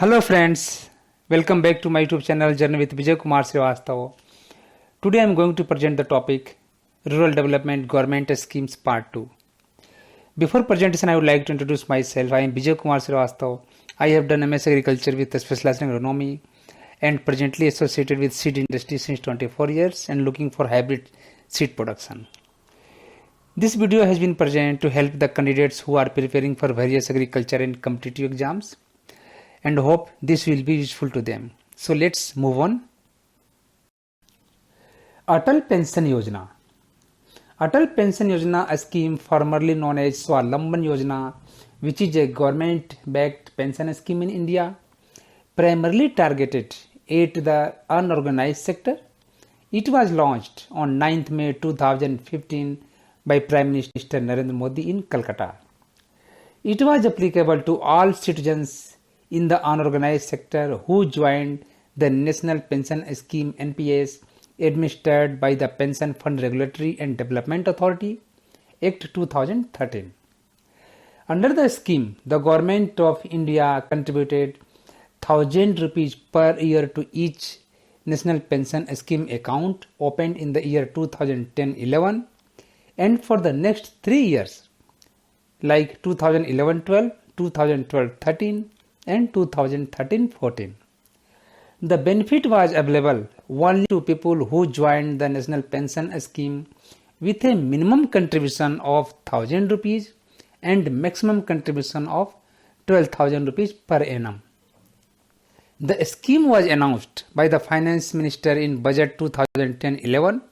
Hello friends, welcome back to my YouTube channel Journey with Vijay Kumar Srivastava. Today I am going to present the topic Rural Development Government Schemes Part 2. Before presentation I would like to introduce myself. I am Vijay Kumar Srivastava. I have done MS Agriculture with a specialization in agronomy and presently associated with seed industry since 24 years and looking for hybrid seed production. This video has been presented to help the candidates who are preparing for various agriculture and competitive exams, and hope this will be useful to them. So let's move on. Atal Pension Yojana. Atal Pension Yojana, a scheme formerly known as Swalamban Yojana, which is a government-backed pension scheme in India, primarily targeted at the unorganized sector. It was launched on 9th May 2015 by Prime Minister Narendra Modi in Calcutta. It was applicable to all citizens in the unorganized sector who joined the National Pension Scheme (NPS) administered by the Pension Fund Regulatory and Development Authority Act 2013. Under the scheme, the Government of India contributed 1000 rupees per year to each National Pension Scheme account opened in the year 2010-11 and for the next 3 years like 2011-12, 2012-13 and 2013-14. The benefit was available only to people who joined the National Pension Scheme with a minimum contribution of 1000 rupees and maximum contribution of 12,000 rupees per annum. The scheme was announced by the Finance Minister in Budget 2010-11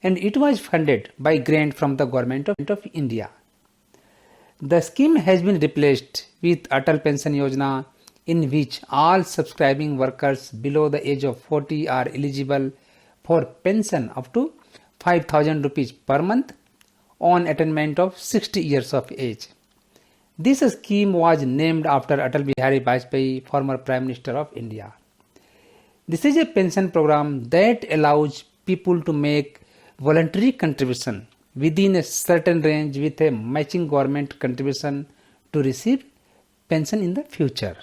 and it was funded by grant from the Government of India. The scheme has been replaced with Atal Pension Yojana, in which all subscribing workers below the age of 40 are eligible for pension up to 5,000 rupees per month on attainment of 60 years of age. This scheme was named after Atal Bihari Vajpayee, former Prime Minister of India. This is a pension program that allows people to make voluntary contribution within a certain range with a matching government contribution to receive pension in the future.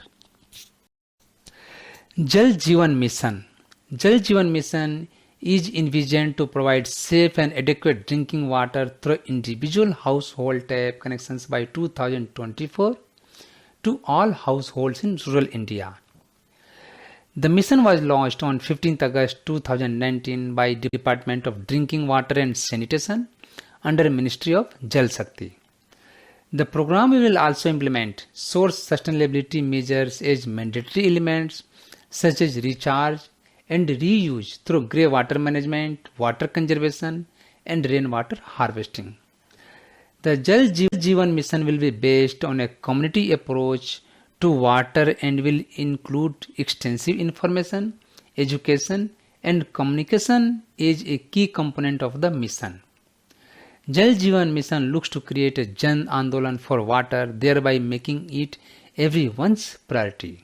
Jal Jeevan Mission. Jal Jeevan Mission is envisioned to provide safe and adequate drinking water through individual household tap connections by 2024 to all households in rural India. The mission was launched on 15th August 2019 by Department of Drinking Water and Sanitation under Ministry of Jal Shakti. The program will also implement source sustainability measures as mandatory elements such as recharge and reuse through grey water management, water conservation and rainwater harvesting. The Jal Jeevan Mission will be based on a community approach to water and will include extensive information, education and communication as a key component of the mission. Jal Jeevan Mission looks to create a Jan Andolan for water, thereby making it everyone's priority.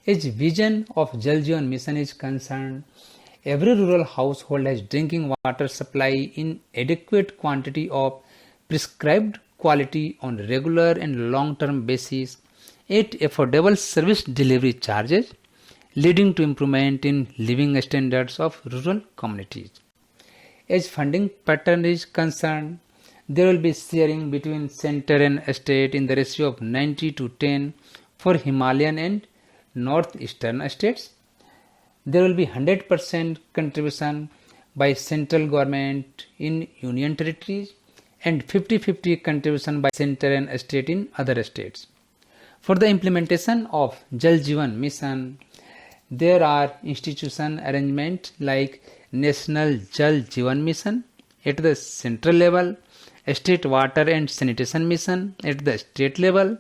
As vision of Jal Jeevan Mission is concerned, every rural household has drinking water supply in adequate quantity of prescribed quality on regular and long-term basis at affordable service delivery charges, leading to improvement in living standards of rural communities. As funding pattern is concerned, there will be sharing between center and state in the ratio of 90-10 for Himalayan and northeastern states. There will be 100% contribution by central government in union territories and 50-50 contribution by center and state in other states. For the implementation of Jal Jeevan Mission, there are institution arrangement like National Jal Jeevan Mission at the central level, State Water and Sanitation Mission at the state level,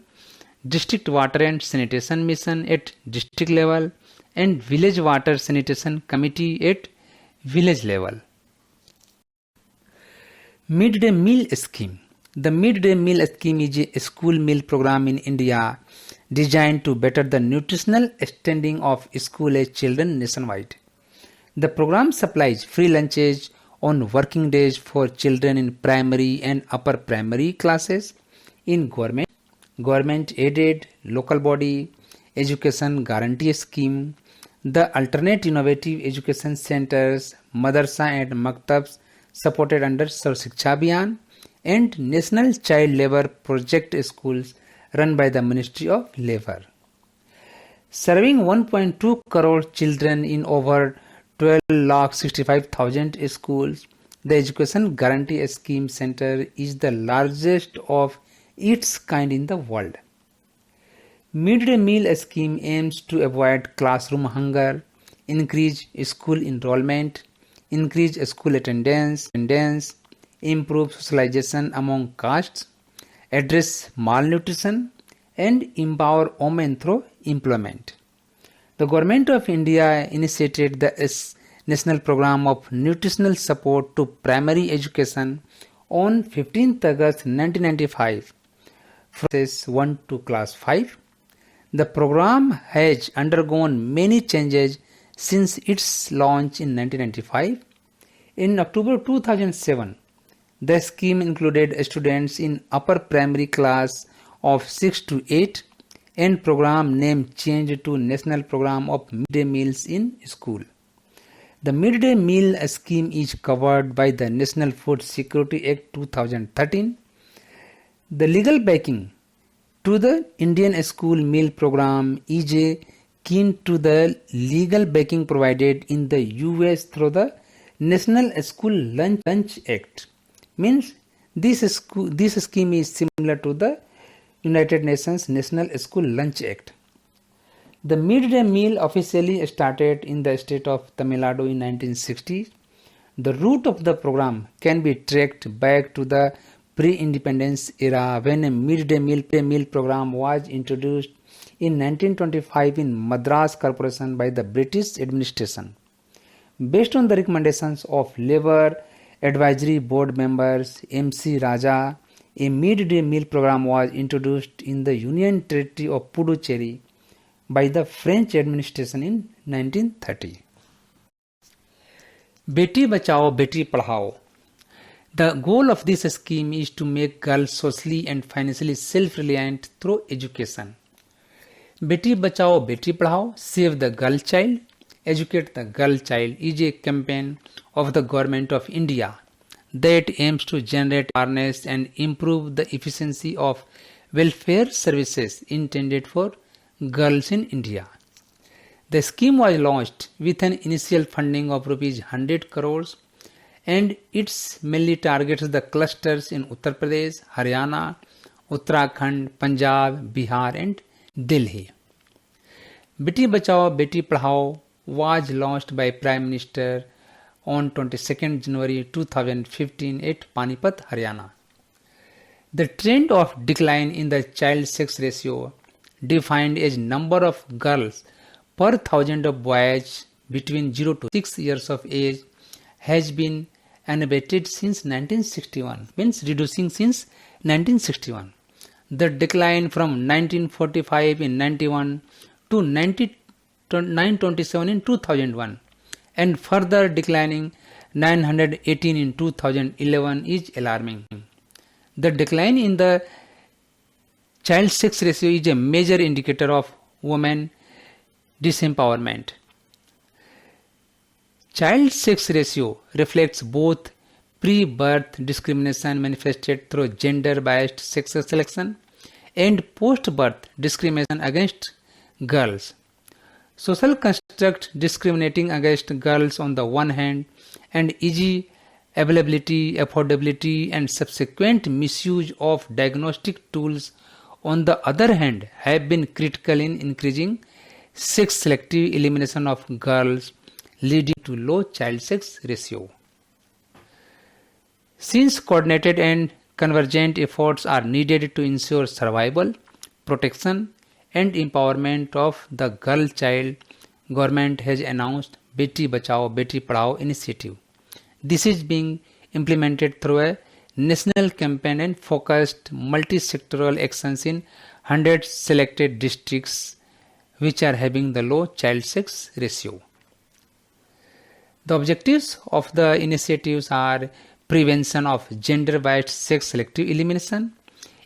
District Water and Sanitation Mission at district level, and Village Water Sanitation Committee at village level. Mid-day meal scheme. The mid-day meal scheme is a school meal program in India designed to better the nutritional standing of school-age children nationwide. The program supplies free lunches on working days for children in primary and upper primary classes in government aided, local body Education Guarantee Scheme, the alternate innovative education centers, madrasa and maktabs supported under Sarv Shiksha Abhiyan, and National Child Labour Project schools run by the Ministry of Labour. Serving 1.2 crore children in over 12,65,000 schools, the Education Guarantee Scheme Center is the largest of its kind in the world. Mid-day meal scheme aims to avoid classroom hunger, increase school enrollment, increase school attendance, improve socialization among castes, address malnutrition, and empower women through employment. The Government of India initiated the National Program of Nutritional Support to Primary Education on 15th August 1995 from class 1 to class 5. The program has undergone many changes since its launch in 1995. In October 2007, the scheme included students in upper primary class of 6 to 8 and program name changed to National Program of Midday Meals in School. The Midday Meal Scheme is covered by the National Food Security Act 2013. The legal backing to the Indian School Meal Program is akin to the legal backing provided in the US through the National School Lunch Act. Means this scheme is similar to the United Nations National School Lunch Act. The midday meal officially started in the state of Tamil Nadu in 1960. The root of the program can be tracked back to the pre-independence era when a midday meal program was introduced in 1925 in Madras Corporation by the British administration. Based on the recommendations of Labour Advisory Board members M.C. Raja, a midday meal program was introduced in the Union Territory of Puducherry by the French administration in 1930. Beti Bachao, Beti Padhao. The goal of this scheme is to make girls socially and financially self-reliant through education. Beti Bachao, Beti Padhao, Save the Girl Child, Educate the Girl Child is a campaign of the Government of India that aims to generate awareness and improve the efficiency of welfare services intended for girls in India. The scheme was launched with an initial funding of Rs 100 crores and it mainly targets the clusters in Uttar Pradesh, Haryana, Uttarakhand, Punjab, Bihar and Delhi. Beti Bachao, Beti Padhao was launched by Prime Minister on 22nd January 2015 at Panipat, Haryana. The trend of decline in the child sex ratio, defined as number of girls per thousand of boys between 0 to 6 years of age, has been unabated since 1961, means reducing since 1961. The decline from 1945 in 91 to 927 in 2001 and further declining 918 in 2011 is alarming. The decline in the child sex ratio is a major indicator of women disempowerment. Child sex ratio reflects both pre-birth discrimination manifested through gender-biased sex selection and post-birth discrimination against girls. Social construct discriminating against girls on the one hand and easy availability, affordability and subsequent misuse of diagnostic tools on the other hand have been critical in increasing sex selective elimination of girls, leading to low child sex ratio. Since coordinated and convergent efforts are needed to ensure survival, protection and empowerment of the girl child, government has announced Beti Bachao Beti Padhao initiative. This is being implemented through a national campaign and focused multi-sectoral actions in 100 selected districts which are having the low child sex ratio. The objectives of the initiatives are prevention of gender-biased sex selective elimination,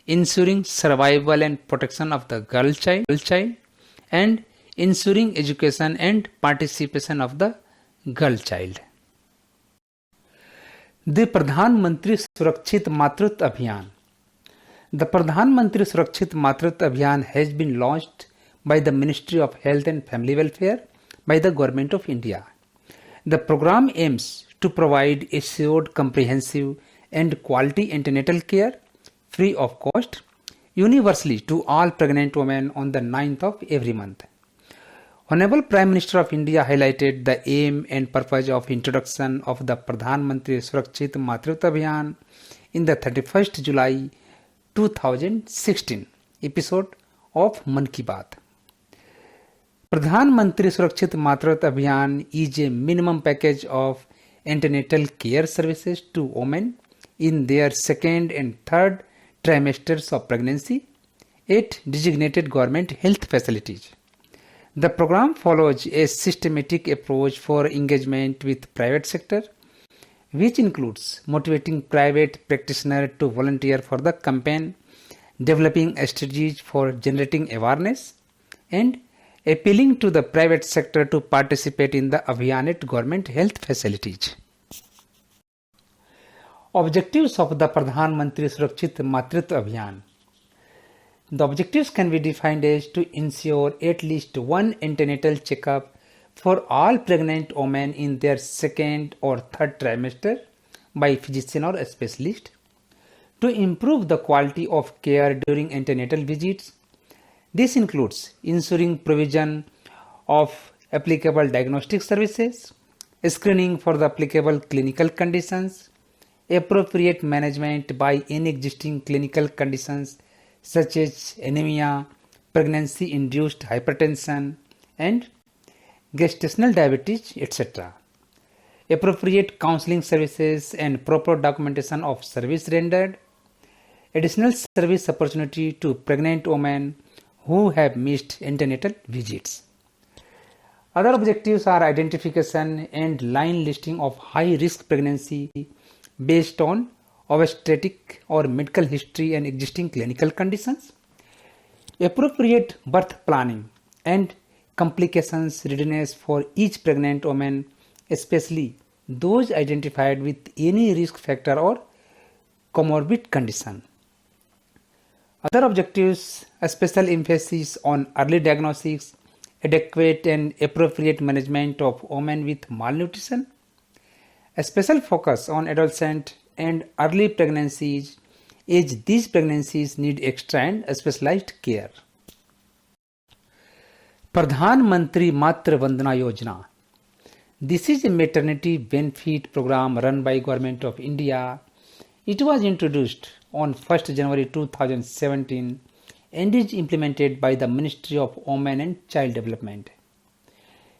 ensuring survival and protection of the girl child, and ensuring education and participation of the girl child. The Pradhan Mantri Surakshit Matrutva Abhiyan. The Pradhan Mantri Surakshit Matrutva Abhiyan has been launched by the Ministry of Health and Family Welfare by the Government of India. The program aims to provide assured, comprehensive and quality antenatal care free of cost universally to all pregnant women on the 9th of every month. Honorable Prime Minister of India highlighted the aim and purpose of introduction of the Pradhan Mantri Surakshit Matrutva Abhiyan in the 31st July 2016 episode of Mann Ki Baat. Pradhan Mantri Surakshit Matrutva Abhiyan is a minimum package of antenatal care services to women in their second and third trimesters of pregnancy at designated government health facilities. The program follows a systematic approach for engagement with private sector, which includes motivating private practitioners to volunteer for the campaign, developing strategies for generating awareness, and appealing to the private sector to participate in the Abhiyan at government health facilities. Objectives of the Pradhan Mantri Surakshit Matrutva Abhiyan. The objectives can be defined as to ensure at least one antenatal checkup for all pregnant women in their second or third trimester by physician or a specialist, to improve the quality of care during antenatal visits. This includes ensuring provision of applicable diagnostic services, screening for the applicable clinical conditions, appropriate management by any existing clinical conditions such as anemia, pregnancy-induced hypertension, and gestational diabetes, etc. Appropriate counseling services and proper documentation of service rendered. Additional service opportunity to pregnant women who have missed antenatal visits. Other objectives are identification and line listing of high-risk pregnancy based on obstetric or medical history and existing clinical conditions, appropriate birth planning and complications readiness for each pregnant woman, especially those identified with any risk factor or comorbid condition. Other objectives: a special emphasis on early diagnosis, adequate and appropriate management of women with malnutrition, a special focus on adolescent and early pregnancies, as these pregnancies need extra and specialized care. Pradhan Mantri Matra Vandana Yojana. This is a maternity benefit program run by Government of India. It was introduced on 1st January 2017 and is implemented by the Ministry of Women and Child Development.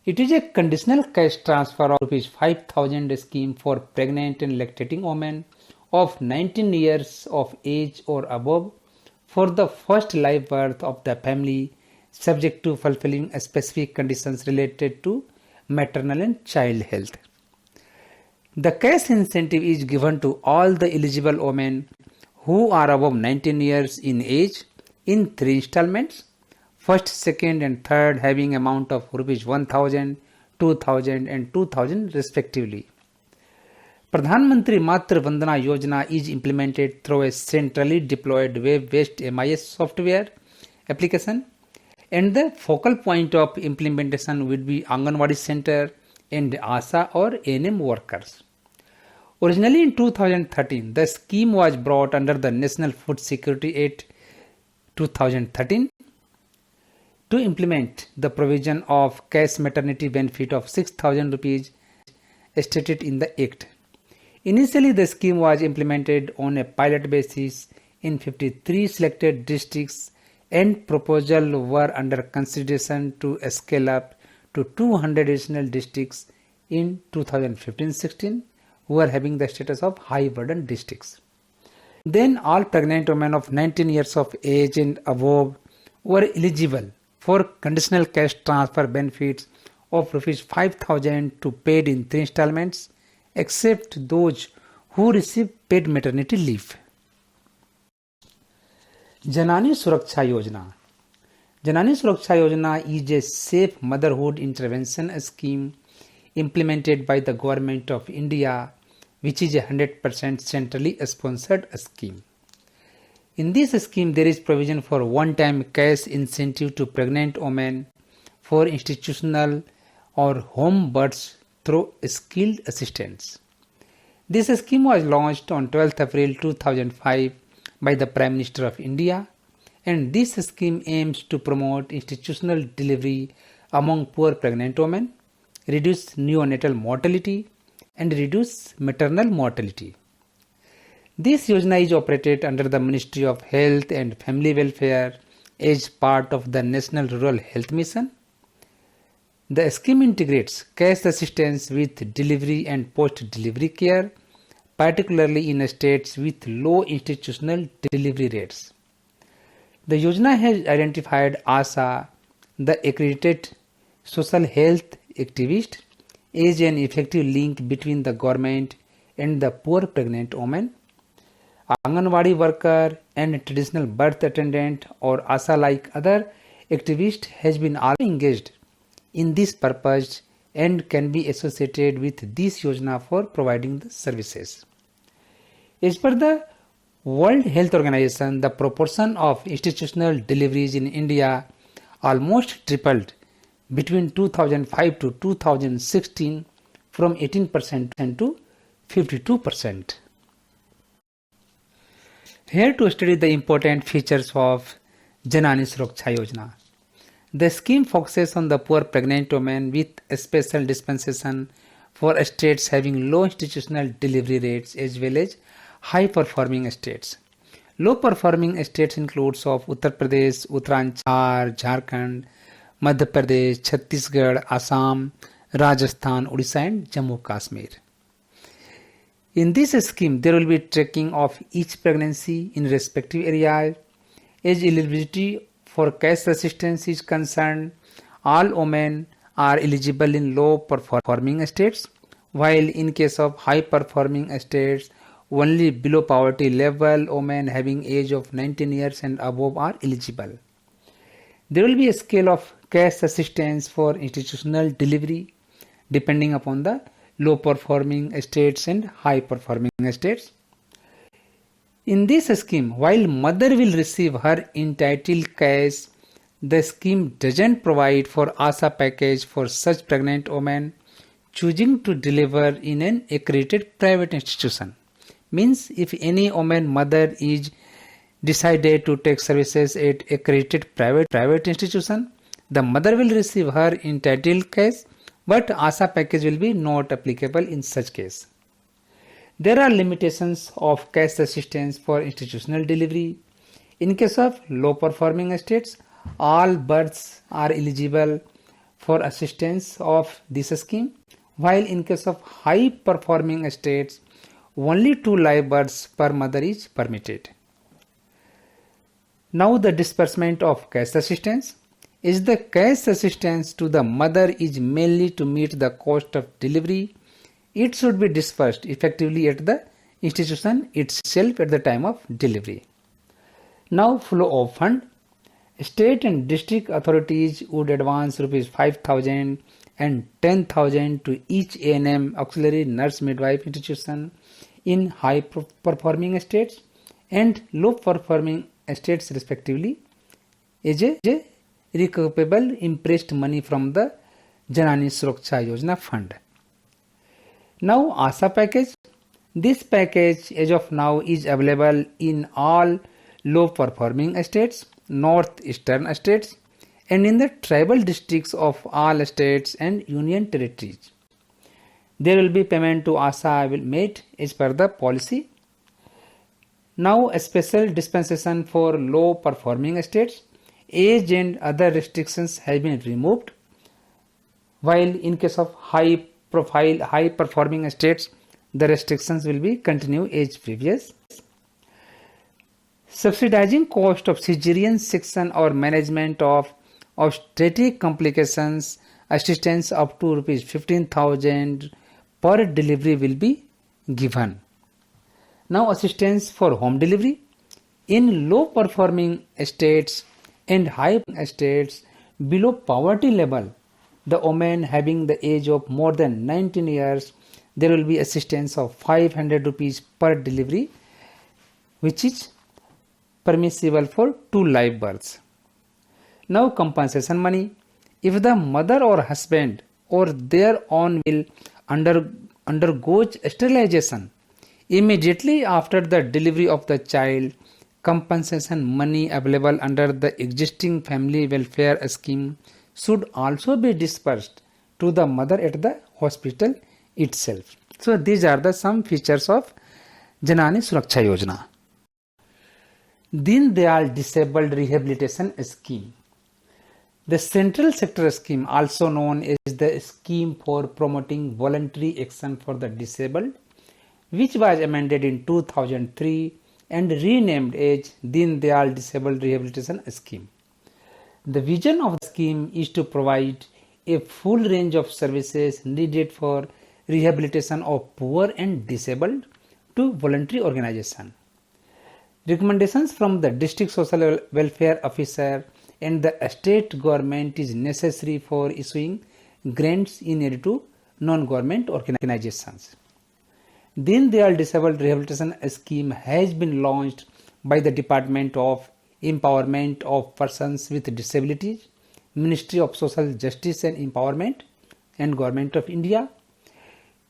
It is a conditional cash transfer of ₹5,000 scheme for pregnant and lactating women of 19 years of age or above for the first live birth of the family, subject to fulfilling specific conditions related to maternal and child health. The cash incentive is given to all the eligible women who are above 19 years in age in 3 installments, first, second and third having amount of ₹1,000, 2,000 and 2,000 respectively. Pradhan Mantri Matra Vandana Yojana is implemented through a centrally deployed web-based MIS software application, and the focal point of implementation would be Anganwadi Center and ASA or ANM workers. Originally in 2013, the scheme was brought under the National Food Security Act 2013 to implement the provision of cash maternity benefit of ₹6,000 stated in the Act. Initially, the scheme was implemented on a pilot basis in 53 selected districts, and proposals were under consideration to scale up to 200 additional districts in 2015-16 who are having the status of high burden districts. Then all pregnant women of 19 years of age and above were eligible for conditional cash transfer benefits of ₹5,000 to paid in 3 installments, except those who receive paid maternity leave. Janani Suraksha Yojana. Janani Suraksha Yojana is a safe motherhood intervention scheme implemented by the Government of India, which is a 100% centrally sponsored scheme. In this scheme, there is provision for one-time cash incentive to pregnant women for institutional or home births through skilled assistants. This scheme was launched on 12th April 2005 by the Prime Minister of India, and this scheme aims to promote institutional delivery among poor pregnant women, reduce neonatal mortality, and reduce maternal mortality. This Yojana is operated under the Ministry of Health and Family Welfare as part of the National Rural Health Mission. The scheme integrates cash assistance with delivery and post-delivery care, particularly in states with low institutional delivery rates. The Yojana has identified ASA, the accredited social health activist, as an effective link between the government and the poor pregnant woman. Anganwadi worker and traditional birth attendant or ASA like other activists has been also engaged in this purpose and can be associated with this Yojana for providing the services. As per the World Health Organization, the proportion of institutional deliveries in India almost tripled between 2005 to 2016 from 18% to 52%. Here to study the important features of Janani Suraksha Yojana. The scheme focuses on the poor pregnant women with a special dispensation for states having low institutional delivery rates as well as high performing states. Low performing states includes of Uttar Pradesh, Uttaranchal, Jharkhand, Madhya Pradesh, Chhattisgarh, Assam, Rajasthan, Odisha and Jammu Kashmir. In this scheme, there will be tracking of each pregnancy in respective area. As eligibility for cash assistance is concerned, all women are eligible in low performing states, while in case of high performing states, only below poverty level women having age of 19 years and above are eligible. There will be a scale of cash assistance for institutional delivery depending upon the low performing states and high performing states. In this scheme, while mother will receive her entitled cash, the scheme doesn't provide for ASA package for such pregnant women choosing to deliver in an accredited private institution. Means if any woman mother is decided to take services at accredited private institution, the mother will receive her entitled cash, but ASA package will be not applicable in such case. There are limitations of cash assistance for institutional delivery. In case of low performing states, all births are eligible for assistance of this scheme, while in case of high performing states, only 2 live births per mother is permitted. Now the disbursement of cash assistance is the cash assistance to the mother is mainly to meet the cost of delivery. It should be disbursed effectively at the institution itself at the time of delivery. Now flow of fund. State and district authorities would advance rupees 5,000 and 10,000 to each ANM auxiliary nurse midwife institution in high performing states and low performing states respectively as a recoverable impressed money from the Janani Suraksha Yojana fund. Now ASA package. This package as of now is available in all low performing states, northeastern states and in the tribal districts of all states and union territories. There will be payment to ASA will made as per the policy. Now a special dispensation for low performing states, age and other restrictions have been removed, while in case of high performing states, the restrictions will be continued as previous. Subsidizing cost of cesarean section or management of obstetric complications assistance up to rupees 15,000 per delivery will be given. Now assistance for home delivery. In low performing states, and high estates below poverty level, the women having the age of more than 19 years, there will be assistance of 500 rupees per delivery, which is permissible for 2 live births. Now compensation money. If the mother or husband or their own will undergoes sterilization immediately after the delivery of the child, compensation money available under the existing family welfare scheme should also be dispersed to the mother at the hospital itself. So these are the some features of Janani Suraksha Yojana. Deen Dayal Disabled Rehabilitation Scheme. The Central Sector Scheme, also known as the Scheme for Promoting Voluntary Action for the Disabled, which was amended in 2003 and renamed as Deen Dayal Disabled Rehabilitation Scheme. The vision of the scheme is to provide a full range of services needed for rehabilitation of poor and disabled to voluntary organizations. Recommendations from the district social welfare officer and the state government is necessary for issuing grants in aid to non-government organizations. Deen Dayal Disabled Rehabilitation Scheme has been launched by the Department of Empowerment of Persons with Disabilities, Ministry of Social Justice and Empowerment, and Government of India,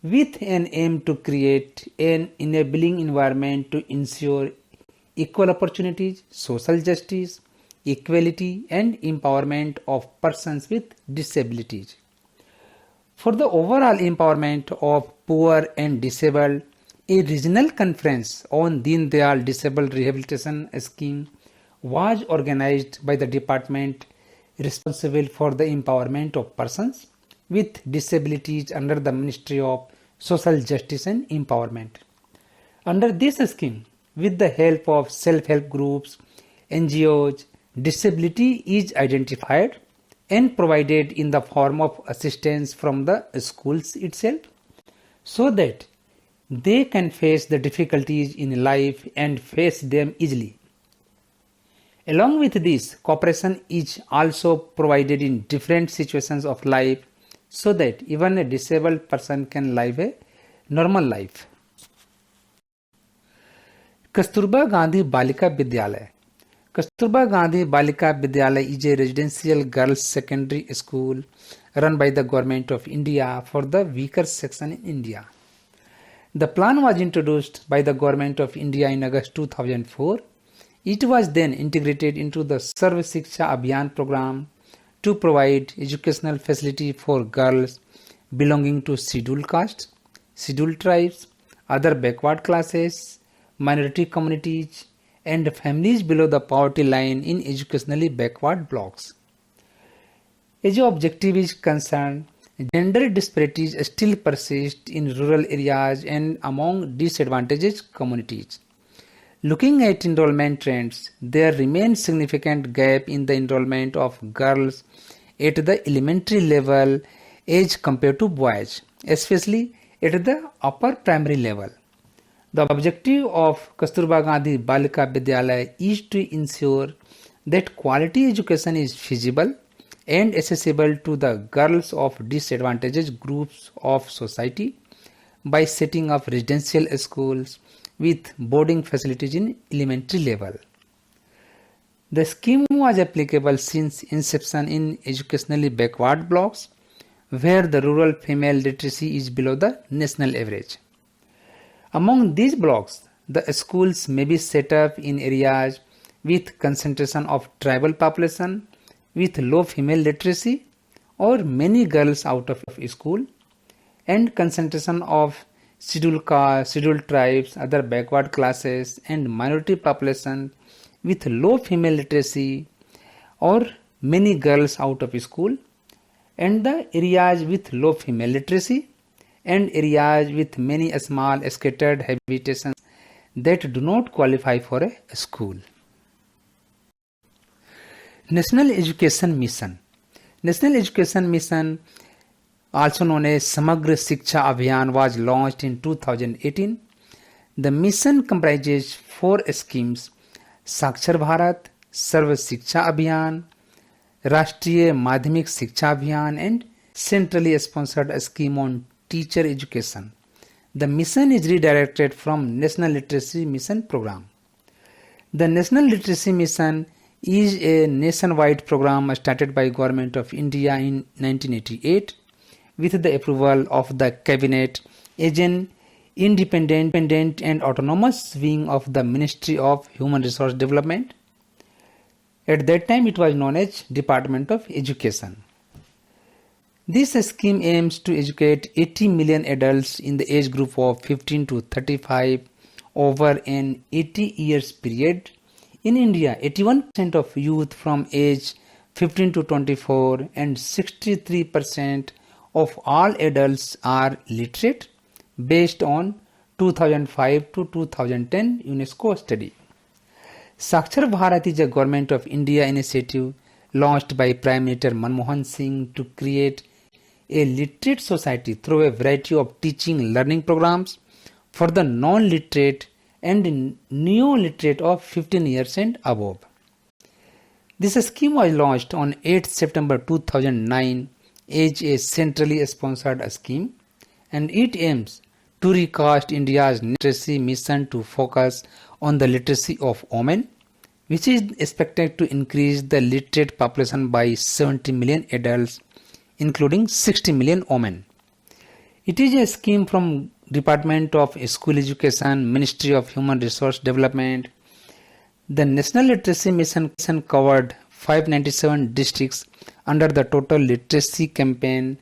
with an aim to create an enabling environment to ensure equal opportunities, social justice, equality and empowerment of persons with disabilities. For the overall empowerment of poor and disabled, a regional conference on Deen Dayal Disabled Rehabilitation Scheme was organized by the department responsible for the empowerment of persons with disabilities under the Ministry of Social Justice and Empowerment. Under this scheme, with the help of self-help groups, NGOs, disability is identified and provided in the form of assistance from the schools itself, so that they can face the difficulties in life and face them easily. Along with this, cooperation is also provided in different situations of life so that even a disabled person can live a normal life. Kasturba Gandhi Balika Vidyalaya. Kasturba Gandhi Balika Vidyalaya is a residential girls secondary school run by the Government of India for the weaker section in India. The plan was introduced by the Government of India in August 2004. It was then integrated into the Sarv Shiksha Abhiyan program to provide educational facility for girls belonging to scheduled castes, scheduled tribes, other backward classes, minority communities, and families below the poverty line in educationally backward blocks. As the objective is concerned, gender disparities still persist in rural areas and among disadvantaged communities. Looking at enrollment trends, there remains significant gap in the enrollment of girls at the elementary level as compared to boys, especially at the upper primary level. The objective of Kasturba Gandhi Balika Vidyalaya is to ensure that quality education is feasible and accessible to the girls of disadvantaged groups of society by setting up residential schools with boarding facilities in elementary level. The scheme was applicable since inception in educationally backward blocks where the rural female literacy is below the national average. Among these blocks, the schools may be set up in areas with concentration of tribal population with low female literacy or many girls out of school, and concentration of scheduled castes, scheduled tribes, other backward classes and minority population with low female literacy or many girls out of school, and the areas with low female literacy and areas with many small scattered habitations that do not qualify for a school. National Education Mission. National Education Mission, also known as Samagra Shiksha Abhiyan, was launched in 2018. The mission comprises 4 schemes: Sakshar Bharat, सर्व शिक्षा अभियान, राष्ट्रीय माध्यमिक शिक्षा अभियान, and centrally sponsored scheme on teacher education. The mission is redirected from National Literacy Mission program. The National Literacy Mission is a nationwide program started by Government of India in 1988 with the approval of the Cabinet as an independent and autonomous wing of the Ministry of Human Resource Development. At that time it was known as Department of Education. This scheme aims to educate 80 million adults in the age group of 15 to 35 over an 80 years period. In India, 81% of youth from age 15 to 24 and 63% of all adults are literate based on 2005 to 2010 UNESCO study. Sakshar Bharat is a Government of India initiative launched by Prime Minister Manmohan Singh to create a literate society through a variety of teaching learning programs for the non-literate and neo-literate of 15 years and above. This scheme was launched on 8 September 2009 as a centrally sponsored scheme, and it aims to recast India's literacy mission to focus on the literacy of women, which is expected to increase the literate population by 70 million adults, including 60 million women. It is a scheme from Department of School Education, Ministry of Human Resource Development. The National Literacy Mission covered 597 districts under the Total Literacy Campaign,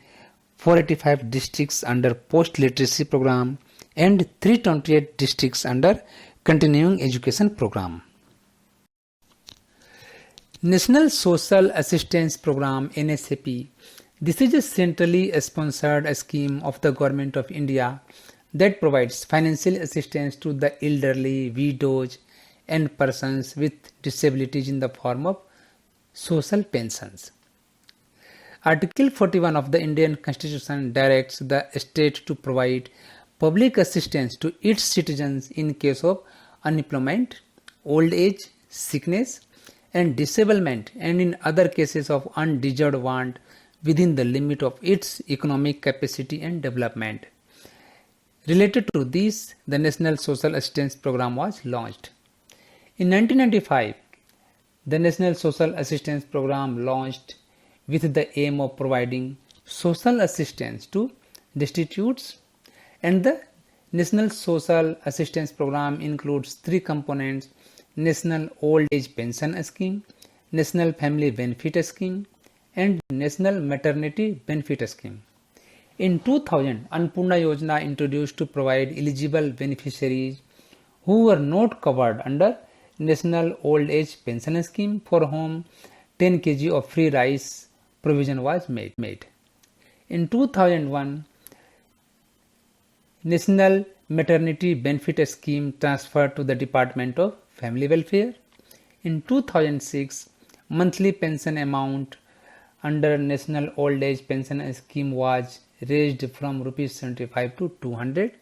485 districts under Post Literacy Program, and 328 districts under Continuing Education Program. National Social Assistance Program (NSAP). This is a centrally sponsored scheme of the Government of India that provides financial assistance to the elderly, widows, and persons with disabilities in the form of social pensions. Article 41 of the Indian Constitution directs the state to provide public assistance to its citizens in case of unemployment, old age, sickness, and disablement, and in other cases of undeserved want within the limit of its economic capacity and development. Related to this, the National Social Assistance Program was launched. In 1995, the National Social Assistance Program launched with the aim of providing social assistance to destitutes, and the National Social Assistance Program includes three components: National Old Age Pension Scheme, National Family Benefit Scheme, and National Maternity Benefit Scheme. In 2000, Annapurna Yojana introduced to provide eligible beneficiaries who were not covered under National Old Age Pension Scheme, for whom 10 kg of free rice provision was made. In 2001, National Maternity Benefit Scheme transferred to the Department of Family Welfare. In 2006, monthly pension amount under National Old Age Pension Scheme was raised from Rs 75 to 200.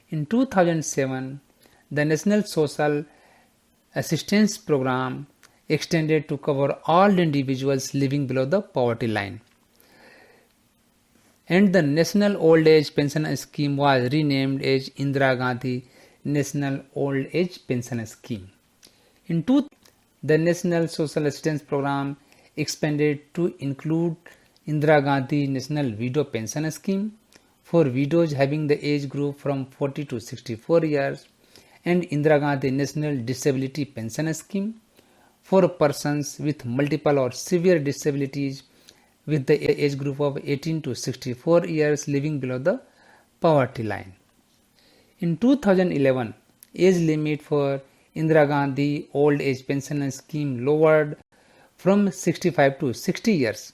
In 2007, the National Social Assistance Program extended to cover all individuals living below the poverty line, and the National Old Age Pension Scheme was renamed as Indira Gandhi National Old Age Pension Scheme. In 2000, the National Social Assistance Program expanded to include Indira Gandhi National Widow Pension Scheme for widows having the age group from 40 to 64 years, and Indira Gandhi National Disability Pension Scheme for persons with multiple or severe disabilities with the age group of 18 to 64 years living below the poverty line. In 2011, age limit for Indira Gandhi Old Age Pension Scheme lowered from 65 to 60 years,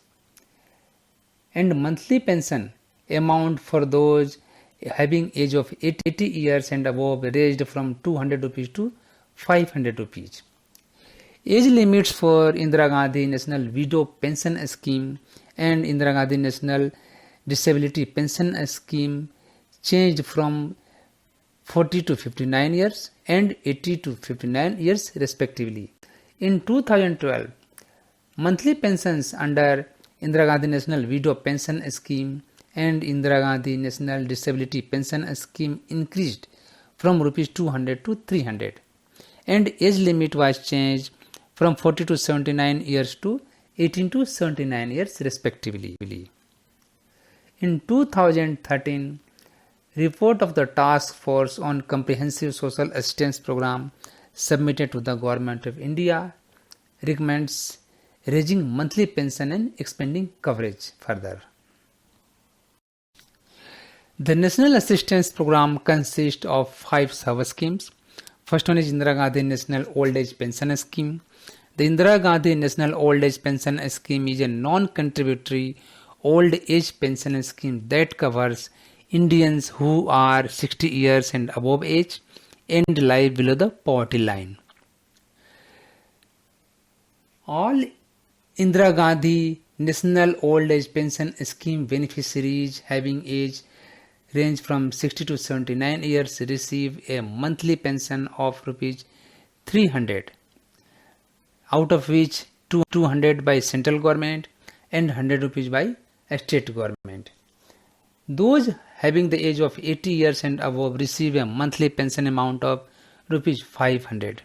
and monthly pension amount for those having age of 80 years and above raised from 200 rupees to 500 rupees. Age limits for Indira Gandhi National Widow Pension Scheme and Indira Gandhi National Disability Pension Scheme changed from 40 to 59 years and 80 to 59 years respectively. In 2012, monthly pensions under Indira Gandhi National Widow Pension Scheme and Indira Gandhi National Disability Pension Scheme increased from rupees 200 to 300, and age limit was changed from 40 to 79 years to 18 to 79 years respectively. In 2013, report of the Task Force on Comprehensive Social Assistance Program submitted to the Government of India recommends raising monthly pension and expanding coverage further. The National Assistance Program consists of 5 sub-schemes. First one is Indira Gandhi National Old Age Pension Scheme. The Indira Gandhi National Old Age Pension Scheme is a non-contributory old age pension scheme that covers Indians who are 60 years and above age and live below the poverty line. All Indira Gandhi National Old Age Pension Scheme beneficiaries having age range from 60 to 79 years receive a monthly pension of rupees 300, out of which 200 by central government and 100 rupees by state government. Those having the age of 80 years and above receive a monthly pension amount of rupees 500.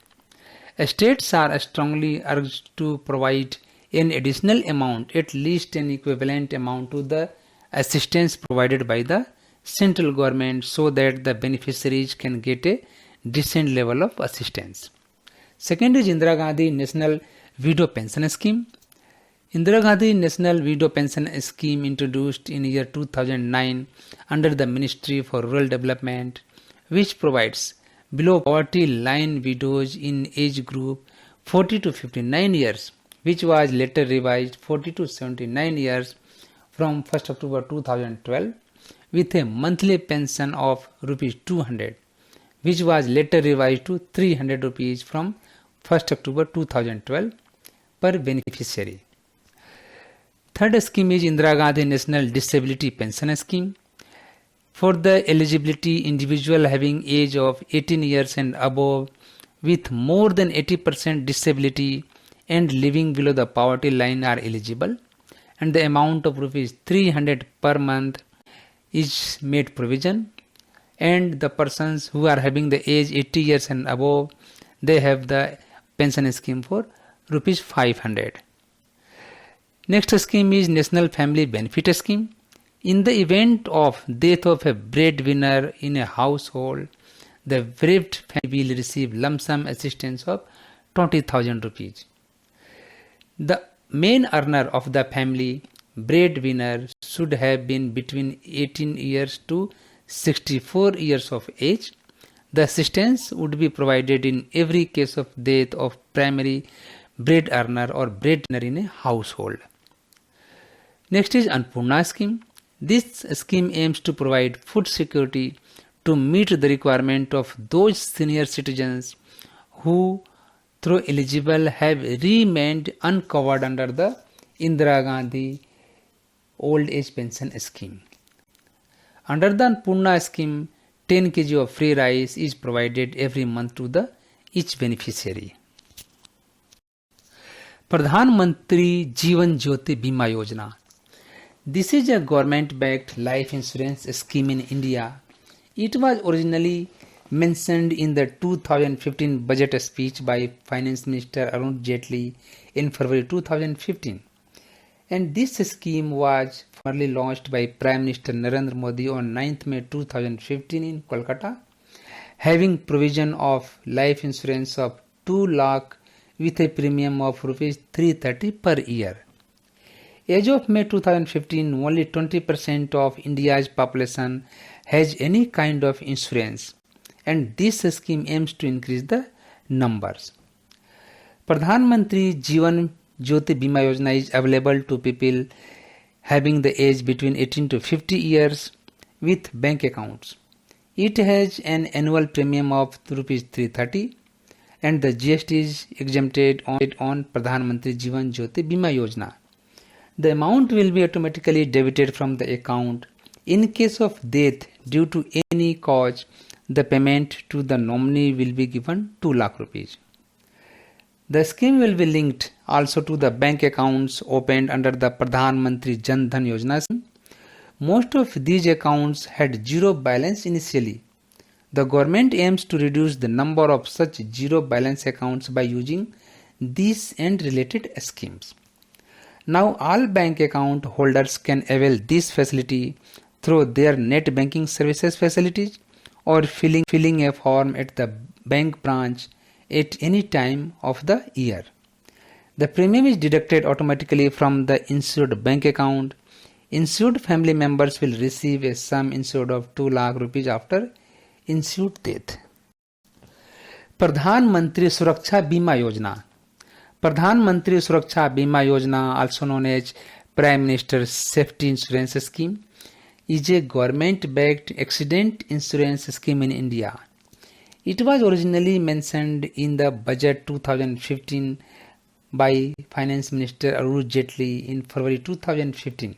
States are strongly urged to provide an additional amount, at least an equivalent amount, to the assistance provided by the central government so that the beneficiaries can get a decent level of assistance. Second is Indira Gandhi National Widow Pension Scheme. Indira Gandhi National Widow Pension Scheme introduced in year 2009 under the Ministry for Rural Development, which provides below poverty line widows in age group 40 to 59 years, which was later revised 40 to 79 years from 1st October 2012 with a monthly pension of rupees 200, which was later revised to 300 rupees from 1st October 2012 per beneficiary. Third scheme is Indira Gandhi National Disability Pension Scheme. For the eligibility, individual having age of 18 years and above with more than 80% disability and living below the poverty line are eligible, and the amount of rupees 300 per month is made provision, and the persons who are having the age 80 years and above, they have the pension scheme for rupees 500. Next scheme is National Family Benefit Scheme. In the event of death of a breadwinner in a household, the bereaved family will receive lump sum assistance of 20,000 rupees. The main earner of the family, breadwinner, should have been between 18 years to 64 years of age. The assistance would be provided in every case of death of primary bread earner or breadwinner in a household. Next is Annapurna scheme. This scheme aims to provide food security to meet the requirement of those senior citizens who, though eligible, have remained uncovered under the Indira Gandhi Old Age Pension Scheme. Under the Annapurna scheme, 10 kg of free rice is provided every month to each beneficiary. Pradhan Mantri Jeevan Jyoti Bima Yojana. This is a government-backed life insurance scheme in India. It was originally mentioned in the 2015 budget speech by Finance Minister Arun Jaitley in February 2015. And this scheme was formally launched by Prime Minister Narendra Modi on 9th May 2015 in Kolkata, having provision of life insurance of 2 lakh with a premium of rupees 330 per year. As of May 2015, only 20% of India's population has any kind of insurance, and this scheme aims to increase the numbers. Pradhan Mantri Jeevan Jyoti Bima Yojana is available to people having the age between 18 to 50 years with bank accounts. It has an annual premium of rupees 330 and the GST is exempted on Pradhan Mantri Jeevan Jyoti Bima Yojana. The amount will be automatically debited from the account. In case of death due to any cause, the payment to the nominee will be given 2 lakh rupees. The scheme will be linked also to the bank accounts opened under the Pradhan Mantri Jan Dhan Yojana scheme. Most of these accounts had zero balance initially. The government aims to reduce the number of such zero balance accounts by using these and related schemes. Now all bank account holders can avail this facility through their net banking services facilities or filling a form at the bank branch at any time of the year. The premium is deducted automatically from the insured bank account. Insured family members will receive a sum insured of 2 lakh rupees after insured death. Pradhan Mantri Suraksha Bima Yojana. Pradhan Mantri Suraksha Bima Yojana, also known as Prime Minister's Safety Insurance Scheme, is a government-backed accident insurance scheme in India. It was originally mentioned in the Budget 2015 by Finance Minister Arun Jaitley in February 2015,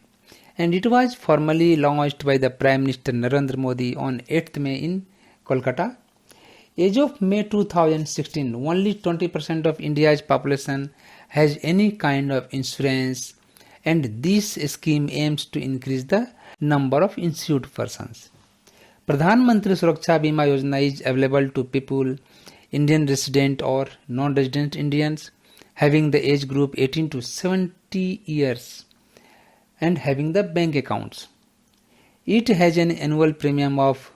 and it was formally launched by the Prime Minister Narendra Modi on 8th May in Kolkata. As of May 2016, only 20% of India's population has any kind of insurance, and this scheme aims to increase the number of insured persons. Pradhan Mantri Suraksha Bima Yojana is available to people, Indian resident or non-resident Indians, having the age group 18 to 70 years and having the bank accounts. It has an annual premium of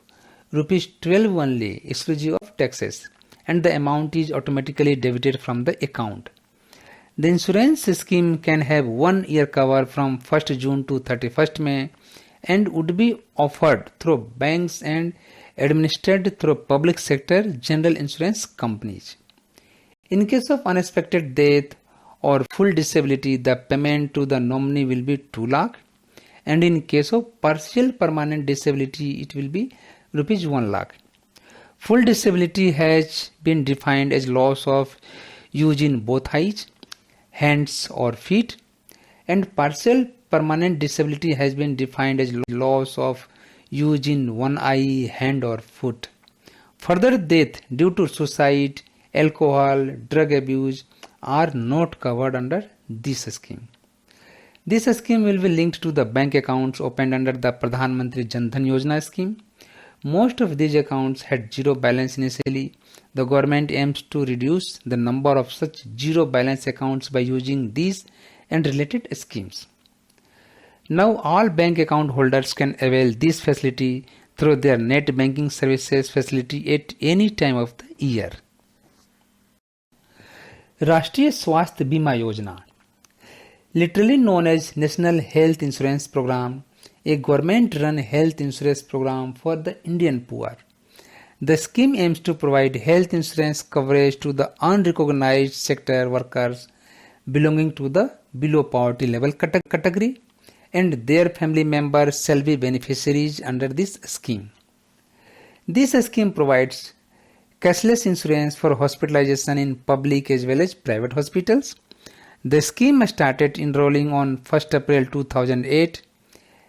Rs 12 only, exclusive of taxes, and the amount is automatically debited from the account. The insurance scheme can have 1 year cover from 1st June to 31st May and would be offered through banks and administered through public sector general insurance companies. In case of unexpected death or full disability, the payment to the nominee will be 2 lakh, and in case of partial permanent disability, it will be Rs 1 lakh. Full disability has been defined as loss of use in both eyes, hands or feet, and partial permanent disability has been defined as loss of use in one eye, hand or foot. Further, death due to suicide, alcohol, drug abuse are not covered under this scheme. This scheme will be linked to the bank accounts opened under the Pradhan Mantri Jan Dhan Yojana scheme. Most of these accounts had zero balance initially. The government aims to reduce the number of such zero balance accounts by using these and related schemes. Now all bank account holders can avail this facility through their net banking services facility at any time of the year. Rashtriya Swasthya Bima Yojana, literally known as National Health Insurance Program, a government-run health insurance program for the Indian poor. The scheme aims to provide health insurance coverage to the unrecognized sector workers belonging to the below poverty level category, and their family members shall be beneficiaries under this scheme. This scheme provides cashless insurance for hospitalization in public as well as private hospitals. The scheme started enrolling on 1st April 2008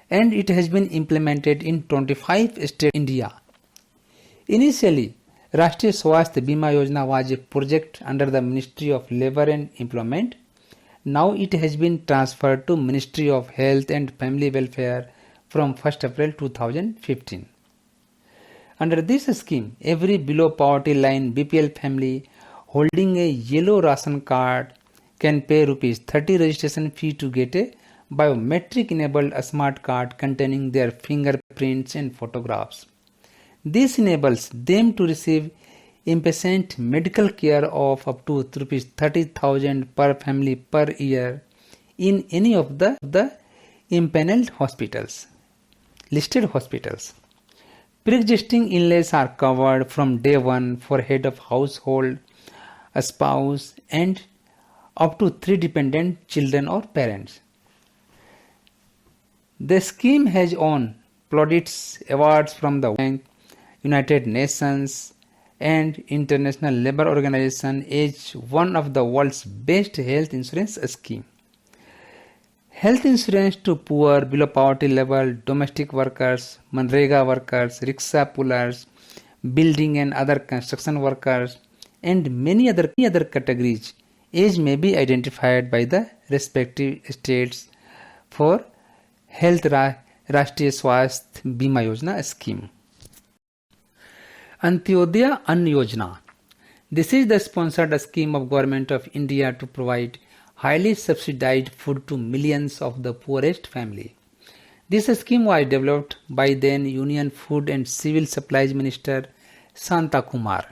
and it has been implemented in 25 states in India. Initially, Rashtriya Swasthya Bima Yojana was a project under the Ministry of Labour and Employment. Now it has been transferred to Ministry of Health and Family Welfare from 1st April 2015. Under this scheme, every below poverty line BPL family holding a yellow ration card can pay Rs 30 registration fee to get a biometric enabled smart card containing their fingerprints and photographs. This enables them to receive inpatient medical care of up to Rs 30,000 per family per year in any of the impaneled hospitals, listed hospitals. Pre-existing illnesses are covered from day one for head of household, a spouse and up to 3 dependent children or parents. The scheme has won plaudits awards from the Bank, United Nations and International Labour Organization as one of the world's best health insurance scheme. Health insurance to poor, below poverty level, domestic workers, Manrega workers, rickshaw pullers, building and other construction workers and many other categories age may be identified by the respective states for Health Rashtriya Swasthya Bima Yojana scheme. Antyodaya Ann Yojana. This is the sponsored scheme of Government of India to provide highly subsidized food to millions of the poorest family. This scheme was developed by then Union Food and Civil Supplies Minister Santa Kumar.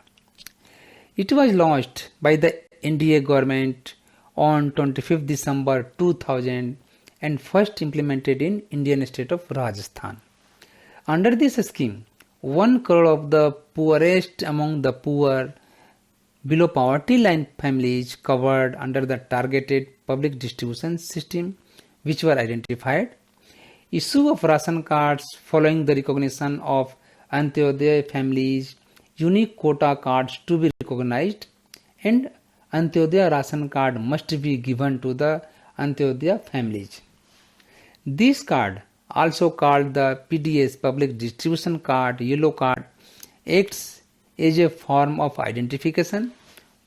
It was launched by the NDA government on 25th December 2000 and first implemented in Indian state of Rajasthan. Under this scheme, 1 crore of the poorest among the poor below poverty line families covered under the targeted public distribution system which were identified, issue of ration cards following the recognition of Antyodaya families, unique quota cards to be recognized, and Antyodaya ration card must be given to the Antyodaya families. This card, also called the PDS Public Distribution Card, Yellow Card, acts as a form of identification,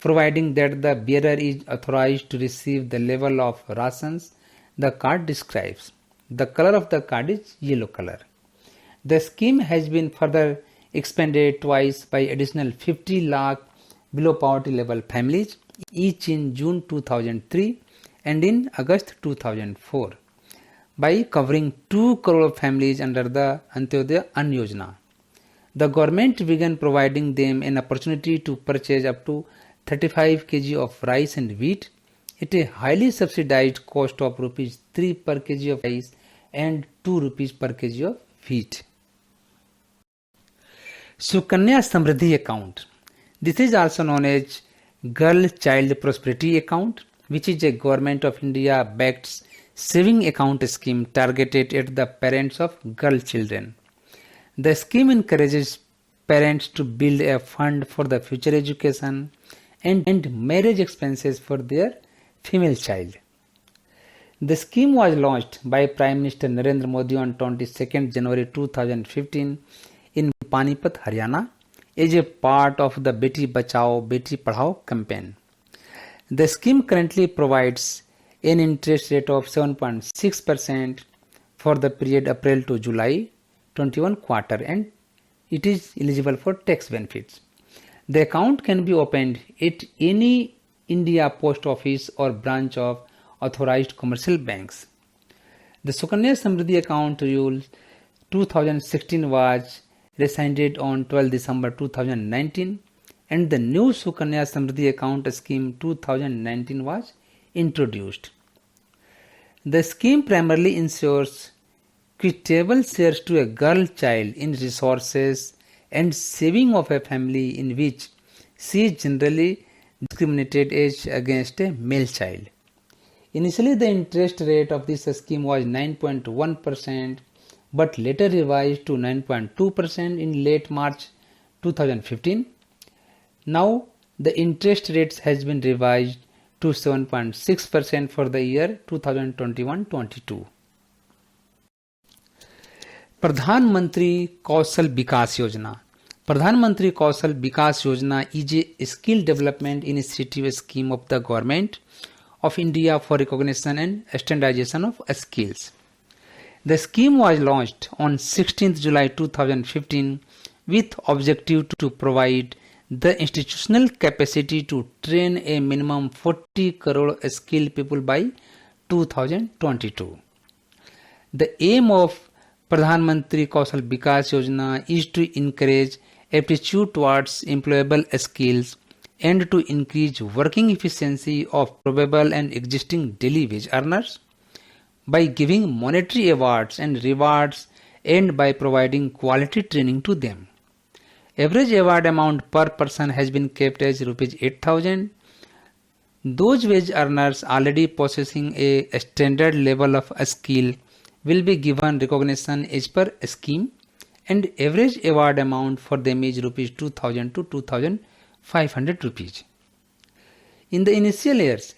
providing that the bearer is authorized to receive the level of rations the card describes. The color of the card is yellow color. The scheme has been further expanded twice by additional 50 lakh below poverty level families, each in June 2003 and in August 2004, by covering 2 crore families under the Antyodaya Ann Yojana. The government began providing them an opportunity to purchase up to 35 kg of rice and wheat at a highly subsidized cost of rupees 3 per kg of rice and 2 rupees per kg of wheat. Sukanya Samriddhi Account. This is also known as Girl Child Prosperity Account, which is a Government of India backed saving account scheme targeted at the parents of girl children. The scheme encourages parents to build a fund for the future education and marriage expenses for their female child. The scheme was launched by Prime Minister Narendra Modi on 22nd January 2015 in Panipat, Haryana, as a part of the Beti Bachao Beti Padhao campaign. The scheme currently provides an interest rate of 7.6% for the period April to July 21 quarter, and it is eligible for tax benefits. The account can be opened at any India post office or branch of authorized commercial banks. The Sukanya Samriddhi account rule 2016 was rescinded on 12 December 2019 and the new Sukanya Samriddhi account scheme 2019 was introduced. The scheme primarily ensures equitable shares to a girl child in resources and saving of a family in which she is generally discriminated as against a male child. Initially, the interest rate of this scheme was 9.1%, but later revised to 9.2% in late March 2015. Now, the interest rates has been revised to 7.6% for the year 2021-22. Pradhan Mantri Kaushal Vikas Yojana. Pradhan Mantri Kaushal Vikas Yojana is a skill development initiative scheme of the Government of India for recognition and standardization of skills. The scheme was launched on 16th July 2015 with objective to provide the institutional capacity to train a minimum 40 crore skilled people by 2022. The aim of Pradhan Mantri Kaushal Vikas Yojana is to encourage aptitude towards employable skills and to increase working efficiency of probable and existing daily wage earners by giving monetary awards and rewards and by providing quality training to them. Average award amount per person has been kept as Rs 8,000. Those wage earners already possessing a standard level of a skill will be given recognition as per scheme, and average award amount for them is Rs 2,000 to 2,500 rupees. In the initial years,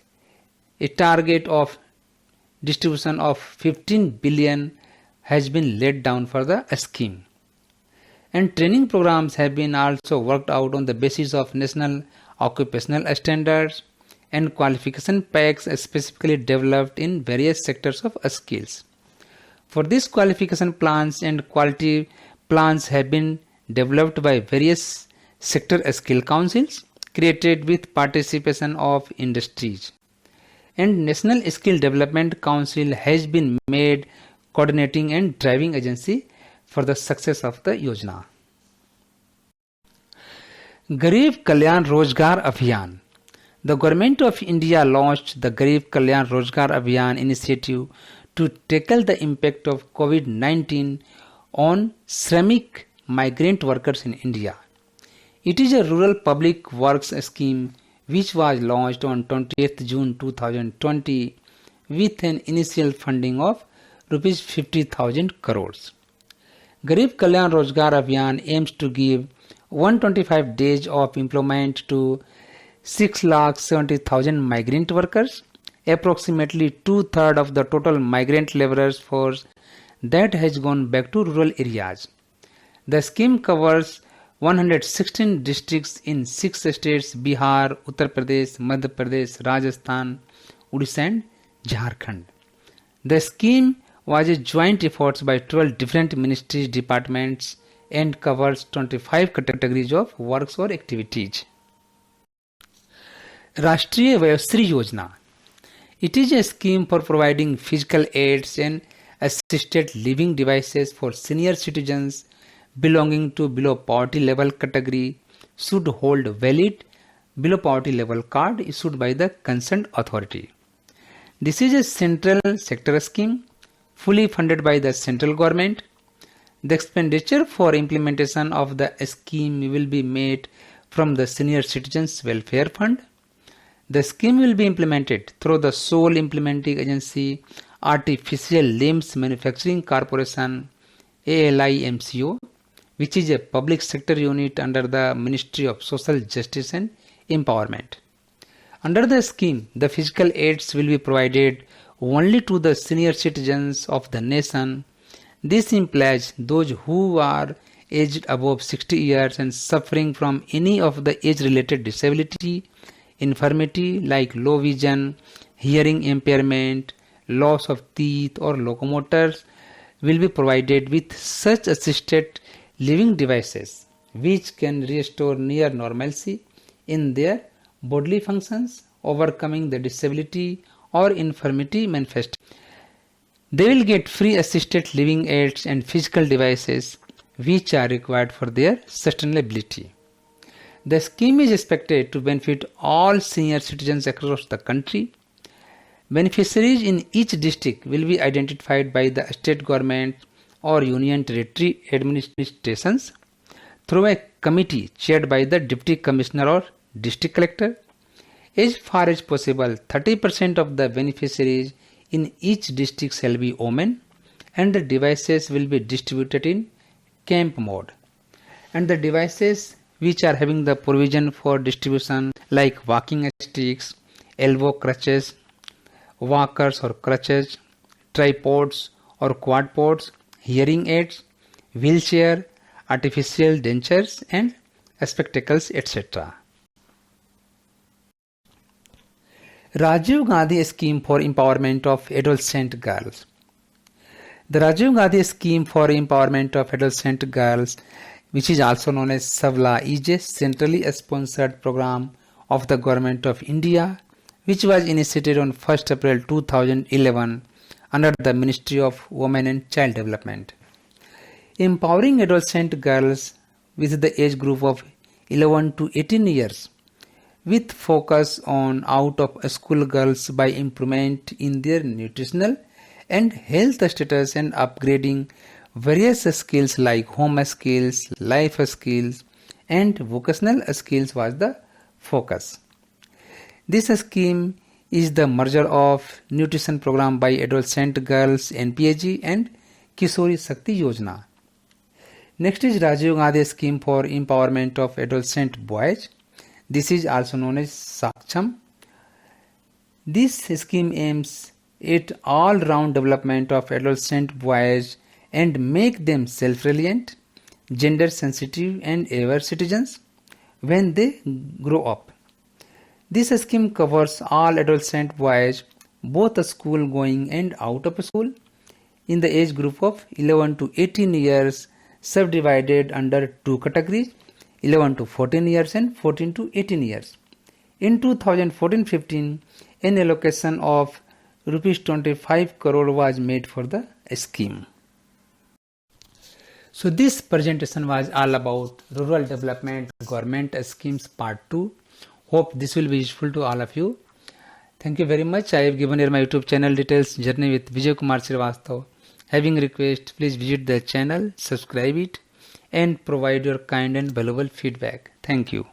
a target of distribution of 15 billion has been laid down for the scheme. And training programs have been also worked out on the basis of national occupational standards and qualification packs specifically developed in various sectors of skills. For these qualification plans and quality plans have been developed by various sector skill councils created with participation of industries. And National Skill Development Council has been made coordinating and driving agency for the success of the Yojana. Garib Kalyan Rozgar Abhiyan. The Government of India launched the Garib Kalyan Rozgar Abhiyan initiative to tackle the impact of COVID-19 on Shramik migrant workers in India. It is a rural public works scheme which was launched on 20th June 2020 with an initial funding of Rs 50,000 crores. Garib Kalyan Rozgar Abhiyan aims to give 125 days of employment to 6,70,000 migrant workers, approximately two-thirds of the total migrant laborers force that has gone back to rural areas. The scheme covers 116 districts in 6 states: Bihar, Uttar Pradesh, Madhya Pradesh, Rajasthan, Odisha and Jharkhand. The scheme was a joint effort by 12 different ministries, departments and covers 25 categories of works or activities. Rashtriya Vayasri Yojana. It is a scheme for providing physical aids and assisted living devices for senior citizens belonging to below poverty level category should hold valid below poverty level card issued by the concerned authority. This is a central sector scheme fully funded by the central government. The expenditure for implementation of the scheme will be made from the Senior Citizens Welfare Fund. The scheme will be implemented through the sole implementing agency Artificial Limbs Manufacturing Corporation ALIMCO, which is a public sector unit under the Ministry of Social Justice and Empowerment. Under the scheme, the physical aids will be provided only to the senior citizens of the nation. This implies those who are aged above 60 years and suffering from any of the age-related disability, infirmity like low vision, hearing impairment, loss of teeth or locomotors will be provided with such assisted living devices which can restore near normalcy in their bodily functions, overcoming the disability or infirmity manifest. They will get free assisted living aids and physical devices which are required for their sustainability. The scheme is expected to benefit all senior citizens across the country. Beneficiaries in each district will be identified by the state government or union territory administrations through a committee chaired by the Deputy Commissioner or District Collector. As far as possible, 30% of the beneficiaries in each district shall be women, and the devices will be distributed in camp mode. And the devices which are having the provision for distribution like walking sticks, elbow crutches, walkers or crutches, tripods or quadpods, hearing aids, wheelchair, artificial dentures and spectacles, etc. Rajiv Gandhi Scheme for Empowerment of Adolescent Girls. The Rajiv Gandhi Scheme for Empowerment of Adolescent Girls, which is also known as SAVLA, is a centrally sponsored program of the Government of India, which was initiated on 1st April 2011 under the Ministry of Women and Child Development. Empowering adolescent girls with the age group of 11 to 18 years with focus on out of school girls by improvement in their nutritional and health status and upgrading various skills like home skills, life skills and vocational skills was the focus. This scheme is the merger of nutrition program by adolescent girls NPAG and Kishori Shakti Yojana. Next is Rajiv Gandhi Scheme for Empowerment of Adolescent Boys. This is also known as Saksham. This scheme aims at all-round development of adolescent boys and make them self-reliant, gender-sensitive and aware citizens when they grow up. This scheme covers all adolescent boys, both school going and out of school, in the age group of 11 to 18 years, subdivided under two categories, 11 to 14 years and 14 to 18 years. In 2014-15, an allocation of rupees 25 crore was made for the scheme. So this presentation was all about rural development government schemes part 2. Hope this will be useful to all of you. Thank you very much. I have given here my YouTube channel details, Journey with Vijay Kumar Srivastav. Having request, please visit the channel, subscribe it and provide your kind and valuable feedback. Thank you.